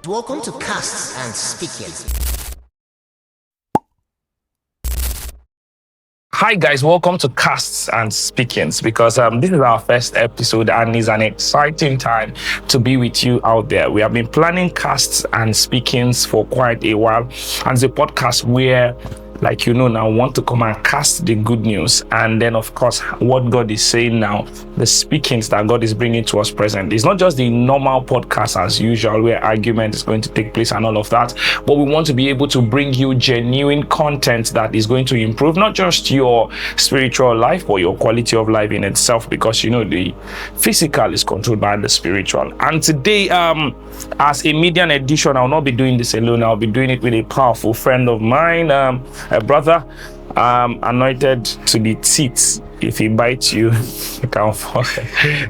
Welcome to Casts and Speakings. Hi guys, welcome to Casts and Speakings, because this is our first episode and it's an exciting time to be with you out there. We have been planning Casts and Speakings for quite a while, and it's a podcast where, like now, want to come and cast the good news, and then of course what God is saying now, the speakings that God is bringing to us present. It's not just the normal podcast as usual where argument is going to take place and all of that, but we want to be able to bring you genuine content that is going to improve not just your spiritual life but your quality of life in itself, because the physical is controlled by the spiritual. And today, as a median edition, I'll not be doing this alone. I'll be doing it with a powerful friend of mine, a brother, anointed to the teeth. If he bites you, you can't fall.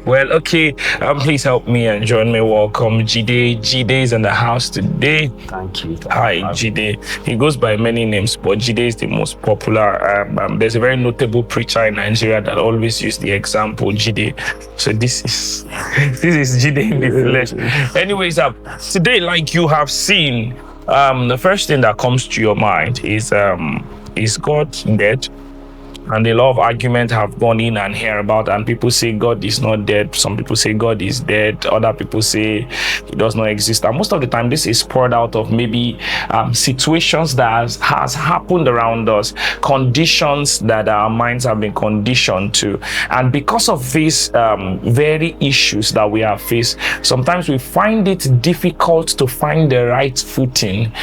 Well, okay. Please help me and join me. Welcome, Jide. Jide is in the house today. Thank you. Hi, Jide. He goes by many names, but Jide is the most popular. There's a very notable preacher in Nigeria that always used the example Jide. So this is Jide in the flesh. Anyways, today, like you have seen, the first thing that comes to your mind is God dead? And a lot of arguments have gone in and here about, and people say God is not dead. Some people say God is dead. Other people say he does not exist. And most of the time, this is poured out of maybe situations that has happened around us, conditions that our minds have been conditioned to. And because of these very issues that we have faced, sometimes we find it difficult to find the right footing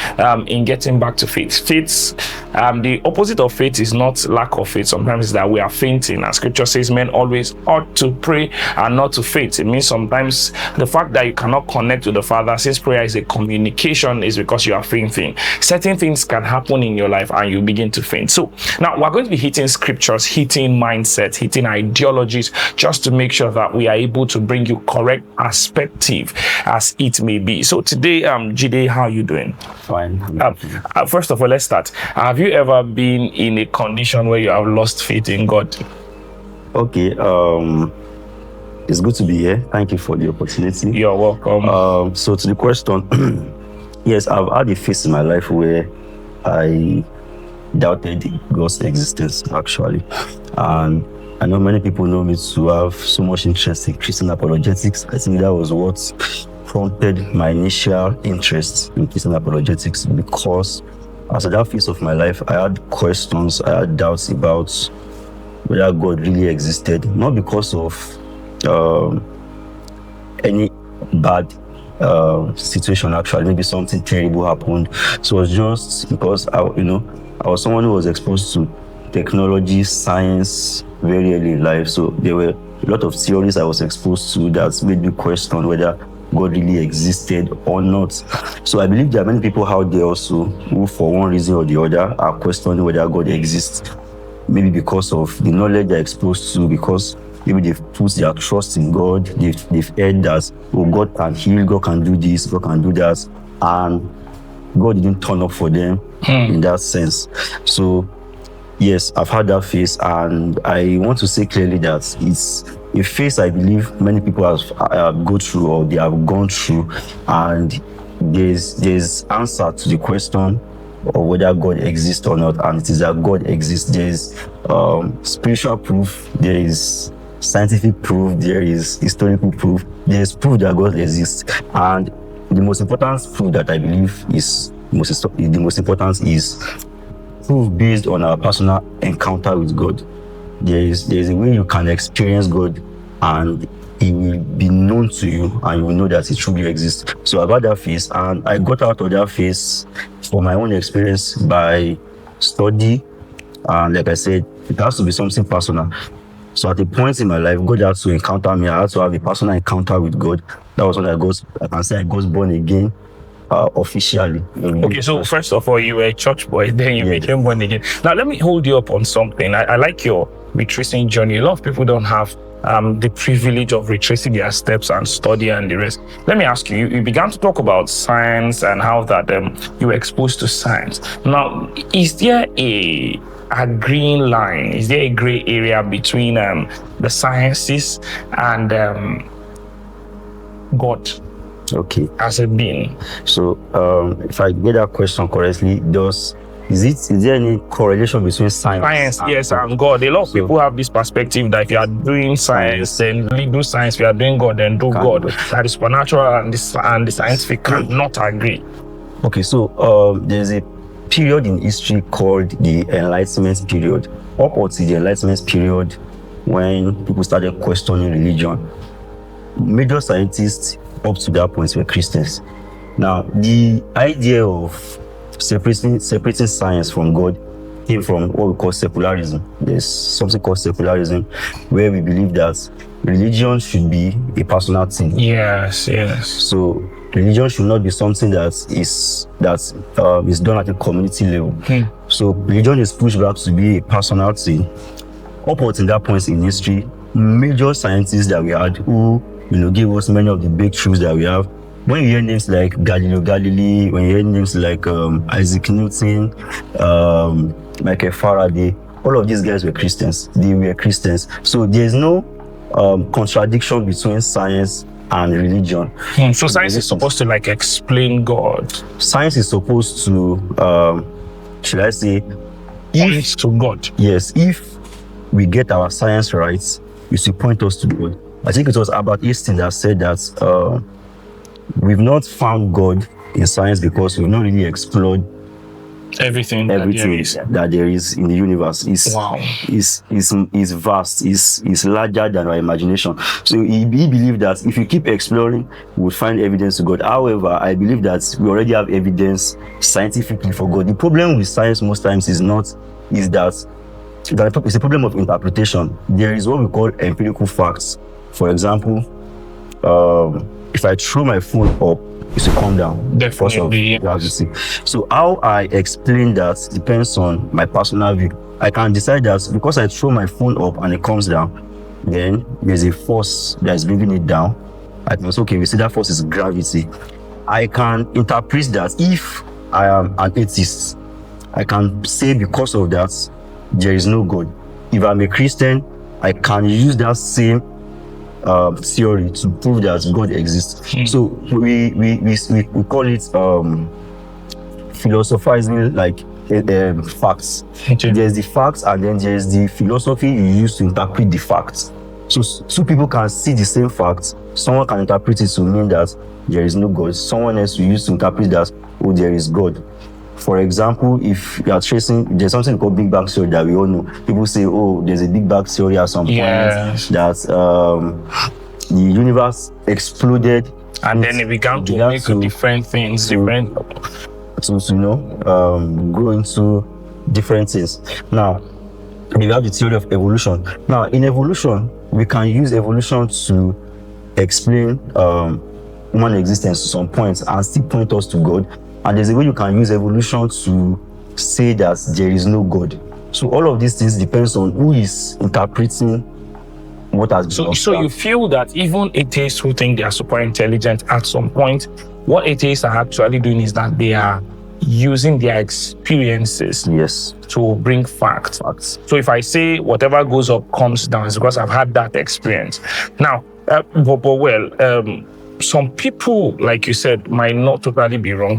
in getting back to faith. The opposite of faith is not lack of faith. Sometimes it's that we are fainting, and scripture says men always ought to pray and not to faint. It means sometimes the fact that you cannot connect with the Father, since prayer is a communication, is because you are fainting. Certain things can happen in your life and you begin to faint. So now we're going to be hitting scriptures, hitting mindset, hitting ideologies, just to make sure that we are able to bring you correct perspective as it may be. So today, Jide, how are you doing? Fine. First of all, let's start. Have you ever been in a condition where you have lost faith in God? Okay. It's good to be here. Thank you for the opportunity. You're welcome. So to the question, yes, I've had a phase in my life where I doubted God's existence, actually. And I know many people know me to have so much interest in Christian apologetics. I think that was what prompted my initial interest in Christian apologetics, because as at that phase of my life, I had questions, I had doubts about whether God really existed, not because of any bad situation, actually. Maybe something terrible happened. So it was just because I was someone who was exposed to technology, science very early in life. So there were a lot of theories I was exposed to that made me question whether God really existed or not. So I believe there are many people out there also who, for one reason or the other, are questioning whether God exists. Maybe because of the knowledge they're exposed to, because maybe they've put their trust in God. They've heard that, oh, God can heal, God can do this, God can do that, and God didn't turn up for them in that sense. So yes, I've had that phase, and I want to say clearly that it's a phase I believe many people have go through, or they have gone through, and there's answer to the question of whether God exists or not, and it is that God exists. There's spiritual proof, there is scientific proof, there is historical proof, there's proof that God exists. And the most important proof that I believe is the most important is proof based on our personal encounter with God. There's a way you can experience God, and He will be known to you, and you will know that He truly exists. So I've had that phase, and I got out of that phase from my own experience by study, and like I said, it has to be something personal. So at a point in my life, God had to encounter me. I had to have a personal encounter with God. That was when I got born again. Officially. Okay, so first of all, you were a church boy, then you became born again. Now, let me hold you up on something. I like your retracing journey. A lot of people don't have the privilege of retracing their steps and study and the rest. Let me ask you, you began to talk about science and how that you were exposed to science. Now, is there a green line? Is there a gray area between the sciences and God Okay. as a being. So, if I get that question correctly, is there any correlation between science? Yes, and God. A lot of people have this perspective that if you are doing science, then only do science. If you are doing God, then do God. That is supernatural and the scientific cannot agree. Okay, so there's a period in history called the Enlightenment period. Up until the Enlightenment period, when people started questioning religion, major scientists up to that point were Christians. Now, the idea of separating science from God came from what we call secularism. There's something called secularism, where we believe that religion should be a personal thing. Yes. So religion should not be something that is done at a community level. So religion is pushed back to be a personal thing. Up until that point in history, major scientists that we had who gave us many of the big truths that we have. When you hear names like Galileo Galilei, when you hear names like Isaac Newton, Michael Faraday, all of these guys were Christians. They were Christians. So there's no contradiction between science and religion. So science is supposed to explain God. Science is supposed to, should I say, point to God. Yes, if we get our science right, it should point us to God. I think it was Albert Einstein that said that we've not found God in science because we've not really explored everything that there is in the universe. Is vast, is larger than our imagination. So he believed that if you keep exploring, we'll find evidence to God. However, I believe that we already have evidence scientifically for God. The problem with science most times is that it's a problem of interpretation. There is what we call empirical facts. For example, if I throw my phone up, it will come down. Definitely. So how I explain that depends on my personal view. I can decide that because I throw my phone up and it comes down, then there's a force that is bringing it down. I can say, okay, we see that force is gravity. I can interpret that if I am an atheist, I can say because of that, there is no God. If I'm a Christian, I can use that same theory to prove that God exists. So we call it philosophizing, facts. There's the facts, and then there's the philosophy you use to interpret the facts. So two people can see the same facts. Someone can interpret it to mean that there is no God. Someone else will use to interpret that, oh, there is God. For example, if you are tracing, there's something called Big Bang theory that we all know. People say, oh, there's a Big Bang theory at some point that the universe exploded. And then it began to make different things, grow into different things. Now, we have the theory of evolution. Now, in evolution, we can use evolution to explain human existence to some point and still point us to God. And there's a way you can use evolution to say that there is no God. So all of these things depends on who is interpreting what has been. So you feel that even atheists who think they are super intelligent, at some point, what atheists are actually doing is that they are using their experiences to bring facts. So if I say whatever goes up comes down, it's because I've had that experience. Now, some people, like you said, might not totally be wrong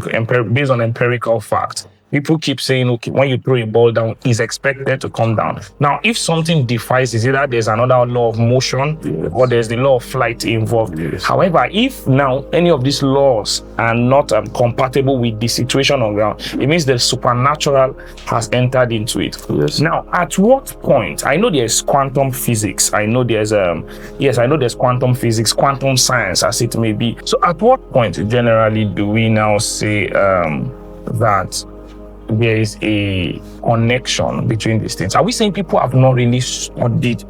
based on empirical facts. People keep saying, okay, when you throw a ball down, it's expected to come down. Now, if something defies, is either there's another law of motion or there's the law of flight involved. However, if now any of these laws are not compatible with the situation on ground, it means the supernatural has entered into it. Now, at what point? I know there's quantum physics. I know there's quantum physics, quantum science, as it may be. So, at what point generally do we now say that there is a connection between these things? Are we saying people have not really studied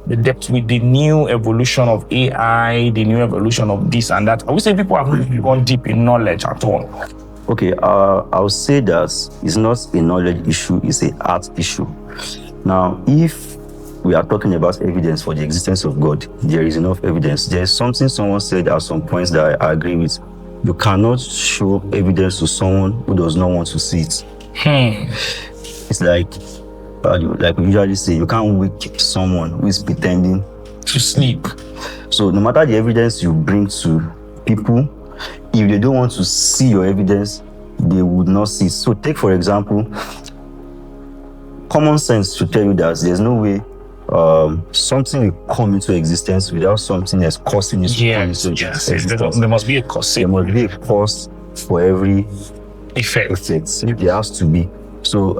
the depth with the new evolution of AI, the new evolution of this and that? Are we saying people have not really gone deep in knowledge at all? Okay, I'll say that it's not a knowledge issue, it's an art issue. Now, if we are talking about evidence for the existence of God, there is enough evidence. There's something someone said at some points that I agree with. You cannot show evidence to someone who does not want to see it. It's like we usually say, you can't wake someone who is pretending to sleep. So no matter the evidence you bring to people, if they don't want to see your evidence, they would not see. So take for example, common sense to tell you that there's no way something will come into existence without something else causing it to come into existence. There must be a cause. There must be a cause for every effect. There has to be. So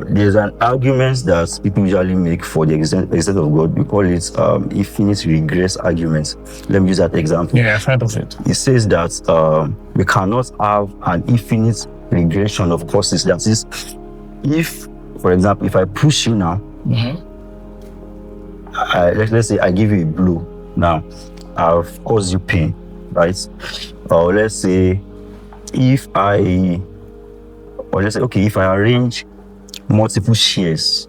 there's an argument that people usually make for the existence of God. We call it infinite regress argument. Let me use that example. Yeah, I've heard of it. It says that we cannot have an infinite regression of causes. That is, if, for example, if I push you now, let's say I give you a blow. Now, I've caused you pain, right? Or let's say if I arrange multiple shares,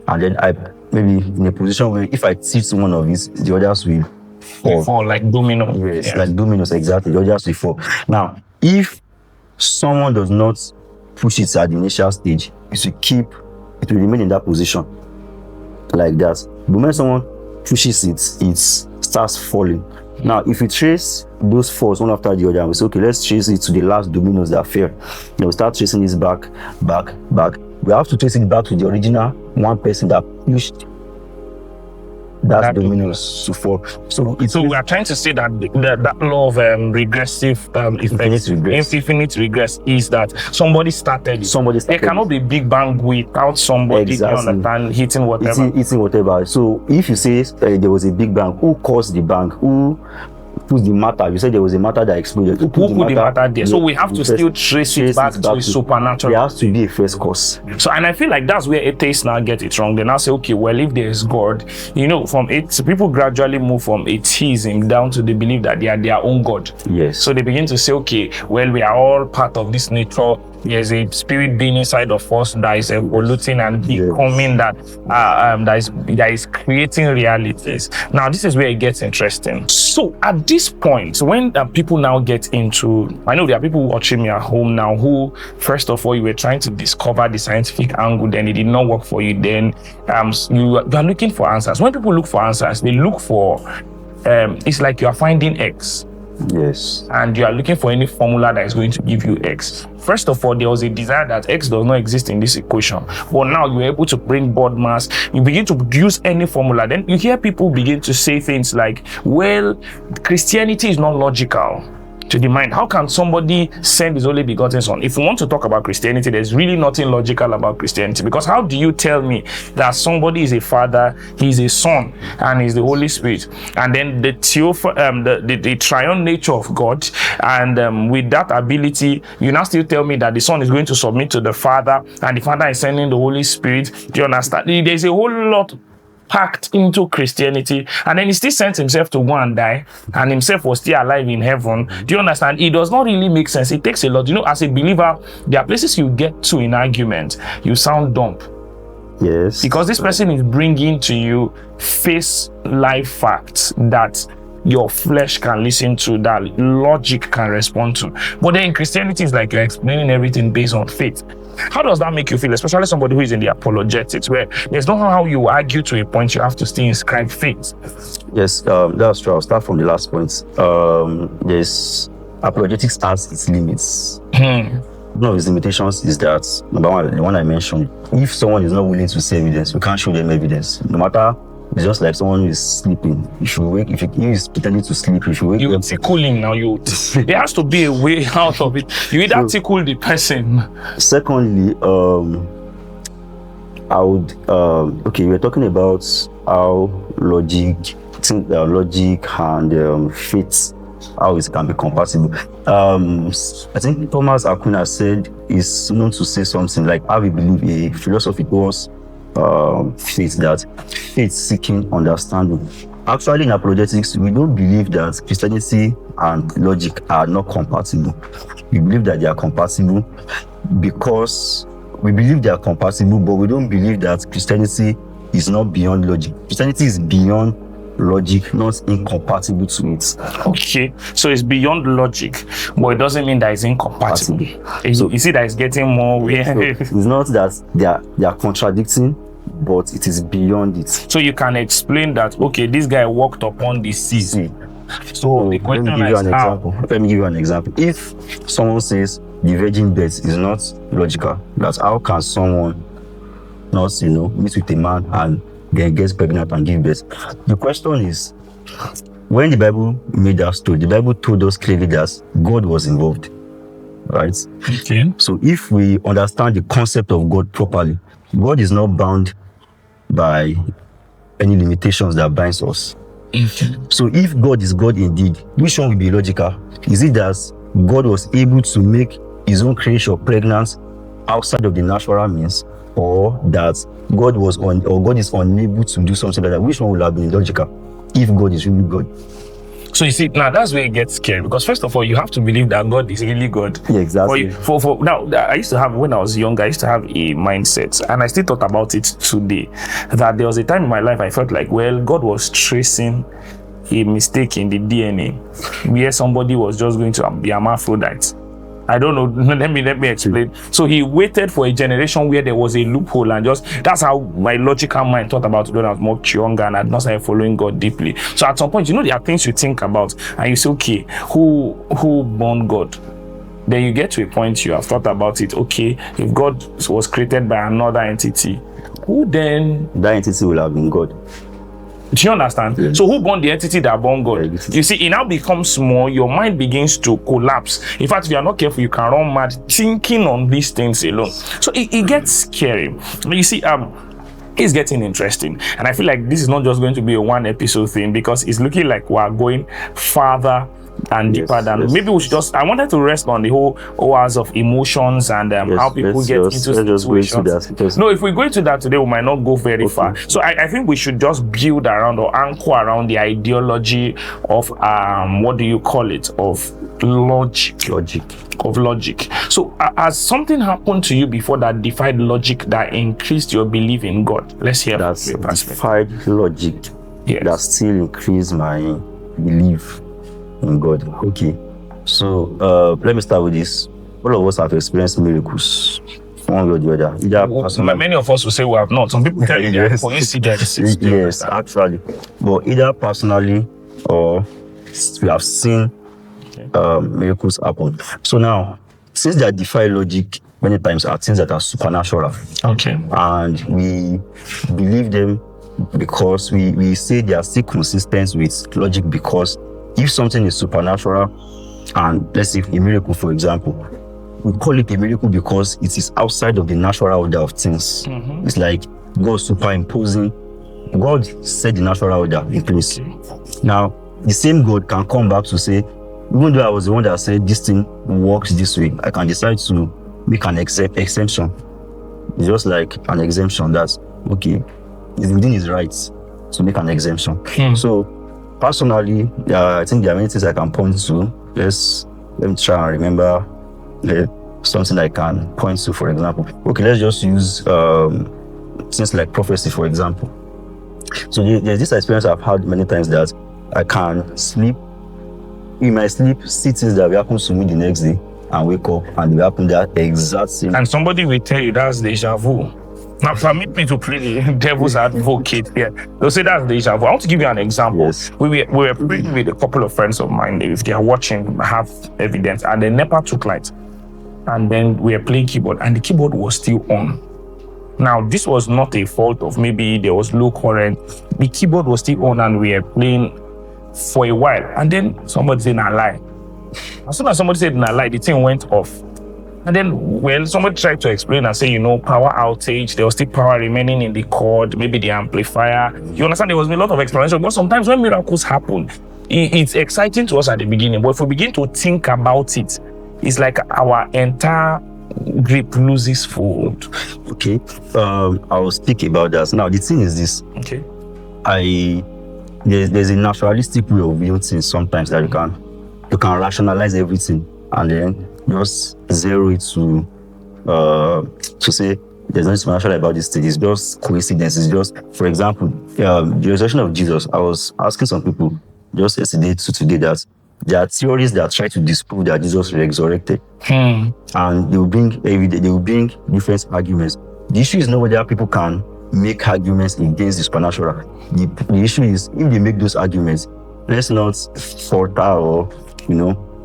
and then I maybe in a position where if I tilt one of these, the others will fall like domino. Yes, like dominoes, exactly. The others will fall. Now, if someone does not push it at the initial stage, it will remain in that position like that. But when someone pushes it, it starts falling. Now, if we trace those falls one after the other, and we say, okay, let's trace it to the last dominoes that fell. Then we start tracing this back. We have to trace it back to the original one person that pushed that dominoes to fall. So we are trying to say that that law of regressive effects, infinite regress, is that somebody started it. There cannot be Big Bang without somebody hitting whatever. So if you say there was a Big Bang, who caused the bang? Who put the matter? You said there was a matter that exploded. Who put the matter there? So we have to still trace it back to a supernatural. There has to be a first cause. So, and I feel like that's where atheists now get it wrong. They now say, okay, well, if there is God, people gradually move from atheism down to the belief that they are their own God. Yes. So they begin to say, okay, well, we are all part of this nature. There's a spirit being inside of us that is evoluting and becoming that is creating realities. Now, this is where it gets interesting. So at this point, when people now get into, I know there are people watching me at home now who, first of all, you were trying to discover the scientific angle, then it did not work for you. Then you are looking for answers. When people look for answers, they look for, it's like you are finding X. Yes. And you are looking for any formula that is going to give you X. First of all, there was a desire that X does not exist in this equation. But now you're able to bring board mass. You begin to use any formula. Then you hear people begin to say things like, well, Christianity is not logical to the mind. How can somebody send his only begotten son? If we want to talk about Christianity, there's really nothing logical about Christianity, because how do you tell me that somebody is a father, he's a son, and he's the Holy Spirit, and then the triune nature of God, and with that ability, you now still tell me that the son is going to submit to the father, and the father is sending the Holy Spirit? Do you understand? There's a whole lot packed into Christianity, and then he still sent himself to go and die, and himself was still alive in heaven. Do you understand? It does not really make sense. It takes a lot. As a believer, there are places you get to in argument, you sound dumb. Yes. Because this person is bringing to you face life facts that your flesh can listen to, that logic can respond to. But then in Christianity, it's like you're explaining everything based on faith. How does that make you feel, especially somebody who is in the apologetics, where there's no how you argue to a point, you have to still inscribe faith? Yes, that's true. I'll start from the last point. There's apologetics has its limits. One of its limitations is that, number one, the one I mentioned, if someone is not willing to see evidence, we can't show them evidence. No matter, it's just like someone who is sleeping. If he is pretending to sleep, if you wake you up, tickle him now. There has to be a way out of it. You either tickle the person. Secondly, I would we're talking about how logic and faith, how it can be compatible. I think Thomas Aquinas said is known to say something like, how we believe a philosophy was faith seeking understanding. Actually, in apologetics, we don't believe that Christianity and logic are not compatible. We believe that they are compatible because we believe they are compatible, but we don't believe that Christianity is not beyond logic. Christianity is beyond logic, not incompatible to it. Okay, so it's beyond logic, but it doesn't mean that it's incompatible. So, you see that it's getting more weird. So it's not that they are contradicting, but it is beyond it. So you can explain that, okay, this guy walked upon the sea. So the question let me give you is an how? example. Let me give you an example. If someone says the virgin birth is not logical, that's how can someone not, meet with a man and then gets pregnant and give birth? The question is, when the Bible made that story, the Bible told us clearly that God was involved, right? Okay. So if we understand the concept of God properly, God is not bound by any limitations that binds us. Okay. So if God is God indeed, which one will be logical? Is it that God was able to make his own creation pregnant outside of the natural means, or that God is unable to do something like that? Which one will have been logical if God is really God? So you see, now that's where it gets scary, because first of all, you have to believe that God is really God. Yeah, exactly. For now, I used to have, when I was younger, I used to have a mindset, and I still thought about it today, that there was a time in my life I felt like, well, God was tracing a mistake in the DNA, where somebody was just going to be hermaphrodite. I don't know. Let me explain. So he waited for a generation where there was a loophole, and that's how my logical mind thought about it when I was much younger and I had not started following God deeply. So at some point, there are things you think about and you say, okay, who born God? Then you get to a point you have thought about it. Okay, if God was created by another entity, who then? That entity will have been God. Do you understand? Yeah. So who born the entity that born God? Yeah, you see, it now becomes small, your mind begins to collapse. In fact, if you are not careful, you can run mad thinking on these things alone. So it gets scary. You see, it's getting interesting. And I feel like this is not just going to be a one episode thing, because it's looking like we are going farther and deeper than maybe we should just. I wanted to rest on the whole hours of emotions and how people get into situations. No, if we go into that today, we might not go very far. So I think we should just build around or anchor around the ideology of what do you call it, of logic. So has something happened to you before that defied logic, that increased your belief in God? Let's hear that. Defied logic, yes, that still increased my belief in God. Okay, so let me start with this. All of us have experienced miracles, one way or the other. Many of us will say we have not. Some people tell you that coincidence. Yes, actually, but either personally or we have seen miracles happen. So now, since they defy logic, many times are things that are supernatural. Okay, and we believe them because we say they are still consistent with logic, because if something is supernatural, and let's say a miracle, for example, we call it a miracle because it is outside of the natural order of things. Mm-hmm. It's like God superimposing. God set the natural order in place. Okay. Now, the same God can come back to say, even though I was the one that said this thing works this way, I can decide to make an exemption. It's just like an exemption. That's okay. It's within his rights to make an exemption. So, personally, I think there are many things I can point to. Let me try and remember something I can point to, for example. Okay, let's just use things like prophecy, for example. So there's this experience I've had many times that I can sleep. In my sleep, see things that will happen to me the next day and wake up and will happen that exact same. And somebody will tell you that's deja vu. Now, permit me to play the devil's advocate here. They'll say that's deja vu. I want to give you an example. Yes. We were praying with a couple of friends of mine. If they are watching, have evidence. And the NEPA took light. And then we were playing keyboard, and the keyboard was still on. Now, this was not a fault of maybe there was low current. The keyboard was still on, and we were playing for a while. And then somebody said, "Nah, lie." As soon as somebody said, "Nah, lie," the thing went off. And then, somebody tried to explain and say, power outage, there was still power remaining in the cord, maybe the amplifier. You understand? There was a lot of explanation. But sometimes when miracles happen, it's exciting to us at the beginning. But if we begin to think about it, it's like our entire grip loses fold. Okay, I will speak about that. Now, the thing is this. Okay. There's a naturalistic way of viewing things sometimes that you can rationalize everything and then just zero it to say there's nothing supernatural about this thing. It's just coincidence. It's just, for example, the resurrection of Jesus. I was asking some people just yesterday to today that there are theories that try to disprove that Jesus resurrected, and they will bring different arguments. The issue is not whether people can make arguments against the supernatural. The issue is, if they make those arguments, let's not falter or,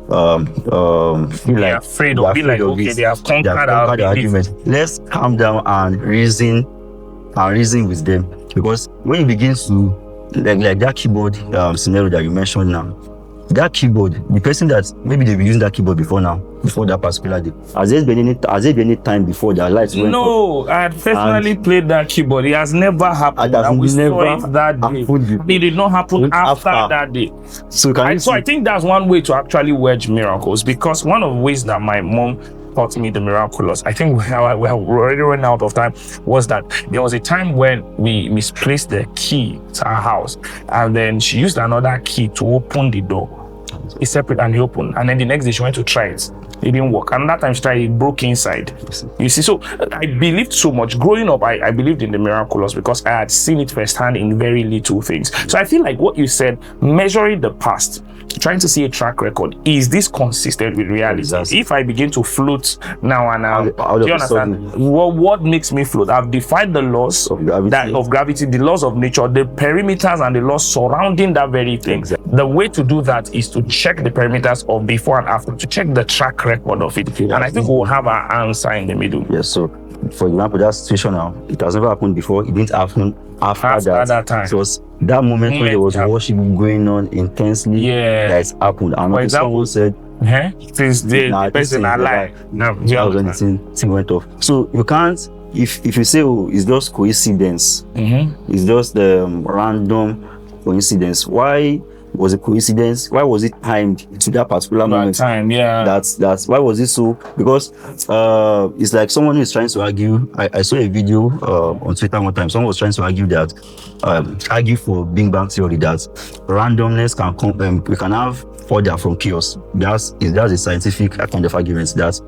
feel like afraid or be like, okay, they have conquered our argument. Let's calm down and reason with them. Because when you begin to, like that keyboard scenario that you mentioned now, that keyboard, the person that maybe they've been using that keyboard before that particular day, has there been any time before their lights went No, I had personally played that keyboard. It has never happened. And we saw it that day. It did not happen after that day. So I think that's one way to actually wedge miracles, because one of the ways that my mom taught me the miraculous, I think we already run out of time, was that there was a time when we misplaced the key to our house, and then she used another key to open the door. It's separate, and he opened, and then the next day she went to try it. It didn't work, and that time she tried, it broke inside. You see, so I believed so much growing up. I believed in the miraculous because I had seen it firsthand in very little things. So I feel like what you said, measuring the past, trying to see a track record, is this consistent with reality? Exactly. If I begin to float now and now, do you understand? What makes me float? I've defied the laws of gravity, the laws of nature, the perimeters and the laws surrounding that very thing. Exactly. The way to do that is to check the perimeters of before and after, to check the track record of it. And I think we'll have our answer in the middle. Yes, so for example, that situation now, it has never happened before. It didn't happen after that time. It was that moment when there was worship going on intensely that happened. And for example, someone said, since the person alive, thing went off. So you can't, if you say, oh, it's just coincidence, it's just random coincidence. Why was it coincidence? Why was it timed to that particular moment? That's why was it so? Because it's like someone who is trying to argue. I saw a video on Twitter one time. Someone was trying to argue for Big Bang theory, that randomness can come. We can have order from chaos. That's a scientific kind of argument that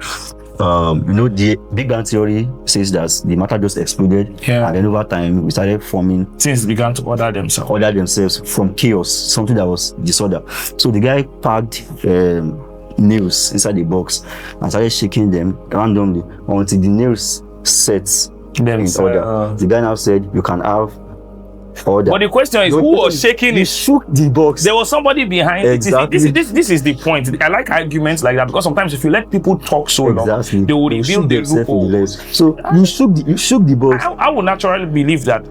the Big Bang theory says that the matter just exploded, and then over time we started forming. Things began to order themselves from chaos, something that was disorder. So the guy packed nails inside the box and started shaking them randomly until the nails set in order. The guy now said, you can have order. But the question is, who was shaking it? Shook the box. There was somebody behind it. This is the point. I like arguments like that, because sometimes if you let people talk so long, they will reveal the loophole. So you shook the box. I would naturally believe that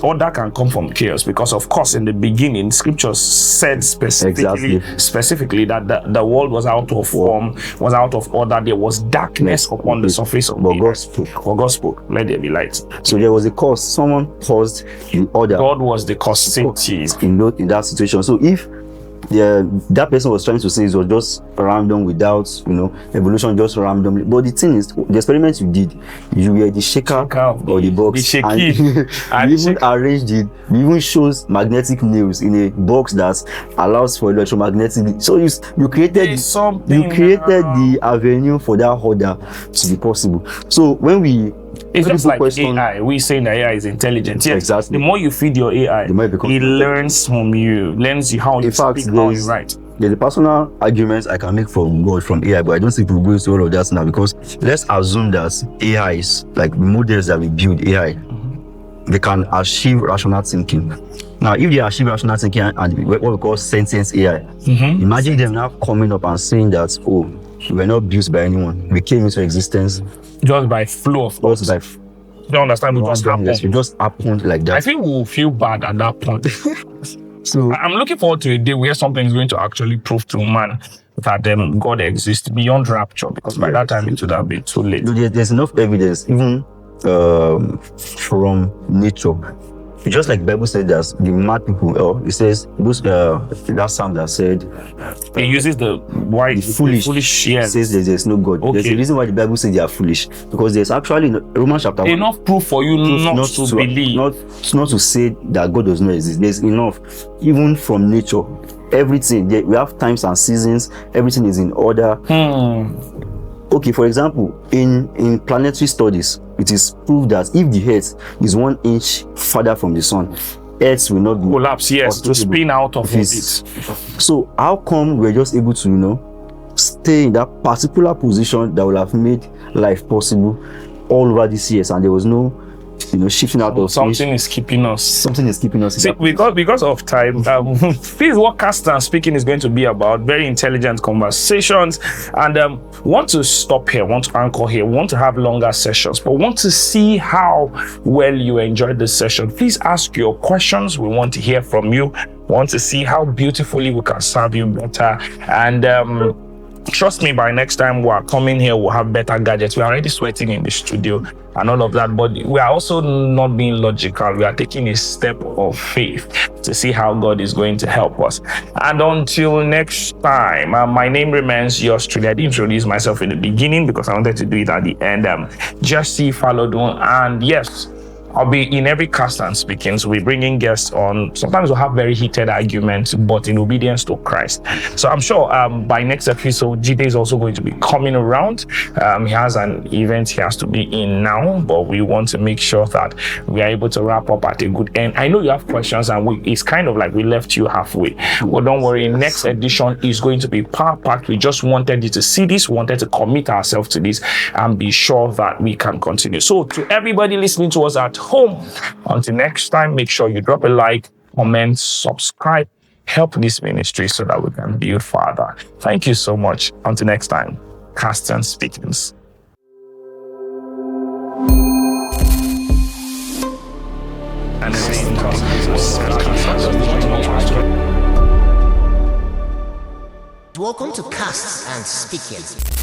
order can come from chaos, because of course in the beginning scriptures said specifically that the world was out of form, was out of order. There was darkness upon the surface of the earth. But God spoke, let there be light. So there was a cause. Someone caused the order. God was the cause in that situation. So if that person was trying to say it was just random without evolution, just randomly, but the thing is, the experiment you did, you were the shaker of the box, and you even arranged it. You even shows magnetic nails in a box that allows for electromagnetic. So you created the avenue for that order to be possible. So when it's just like AI. We say that AI is intelligent. Yes, exactly. The more you feed your AI, it learns from you, learns you how you speak, how you write. There's a personal argument I can make from God from AI, but I don't think we'll go into all of that now, because let's assume that AI is like models that we build AI. They can achieve rational thinking. Now, if they achieve rational thinking and what we call sentient AI, imagine them now coming up and saying that, oh, we were not built by anyone. We came into existence just by flow of thoughts. You understand? It just happened like that. I think we'll feel bad at that point. So I'm looking forward to a day where something is going to actually prove to man that God exists beyond rapture, because by that time it would have been too late. There's enough evidence, even from nature. Just like the Bible said that the mad people, it says that psalm that said it uses the foolish says there's no God. There's a reason why the Bible says they are foolish, because there's actually in Romans chapter 1 enough proof for you not to believe, not to say that God does not exist. There's enough, even from nature. Everything, we have times and seasons. Everything is in order. Okay, for example, in planetary studies, it is proved that if the Earth is 1 inch further from the sun, Earth will not collapse. Yes, to spin out of it. So how come we're just able to, stay in that particular position that will have made life possible all over these years, and there was no shifting out of something is keeping us. Something is keeping us. See, because of time, this is what Cast and Speaking is going to be about. Very intelligent conversations, and want to stop here, want to anchor here, want to have longer sessions, but want to see how well you enjoyed this session. Please ask your questions. We want to hear from you. We want to see how beautifully we can serve you better, and trust me, by next time we are coming here, we'll have better gadgets. We're already sweating in the studio and all of that, but we are also not being logical. We are taking a step of faith to see how God is going to help us. And until next time, my name remains yours truly. I didn't introduce myself in the beginning because I wanted to do it at the end. Jesse Falodun, and yes, I'll be in every Cast and Speaking. So we're bringing guests on. Sometimes we'll have very heated arguments, but in obedience to Christ. So I'm sure by next episode, Jide is also going to be coming around. He has an event he has to be in now, but we want to make sure that we are able to wrap up at a good end. I know you have questions, and it's kind of like we left you halfway. But don't worry, next edition is going to be power-packed. We just wanted you to see this, wanted to commit ourselves to this, and be sure that we can continue. So to everybody listening to us at home, until next time, make sure you drop a like, comment, subscribe, help this ministry so that we can build further. Thank you so much. Until next time, Cast and Speakings. Welcome to Casts and Speakings.